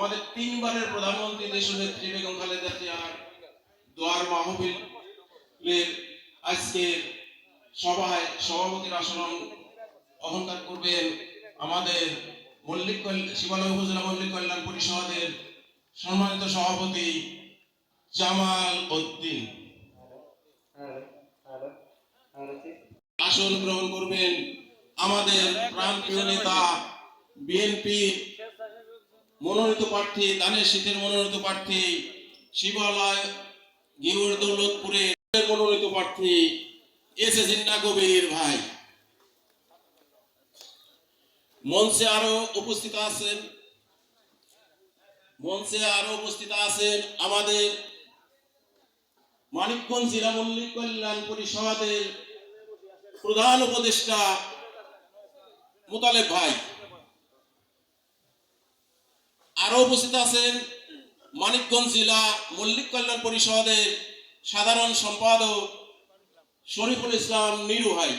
আমাদের 3 বারের প্রধানমন্ত্রী দেশনেত্রী বেগম খালেদা জিয়ার দোয়ার মাহফিলের আজকের সভায় সভাপতির আসন অহংকার করবেন আমাদের শিবালয় উপজেলা মল্লিক কল্যাণ পরিষদের সম্মানিত সভাপতি জামাল উদ্দিন। আসন গ্রহণ করবেন আমাদের প্রাণপ্রিয় নেতা বিএনপি মনোনীত প্রার্থী দানের শীতের মনোনীত প্রার্থী শিবালয় গিউর দৌলতপুরের মনোনীত প্রার্থী এস এ জিন্না কবির ভাই। মঞ্চে আরো উপস্থিত আছেন আমাদের মানিকগঞ্জ জেলা মল্লিক কল্যাণ পরিষদের প্রধান উপদেষ্টা মোতালেব ভাই। আরো উপস্থিত আছেন মানিকগঞ্জ জেলা মল্লিক কল্যাণ পরিষদের সাধারণ সম্পাদক শরীফুল ইসলাম নীরু ভাই।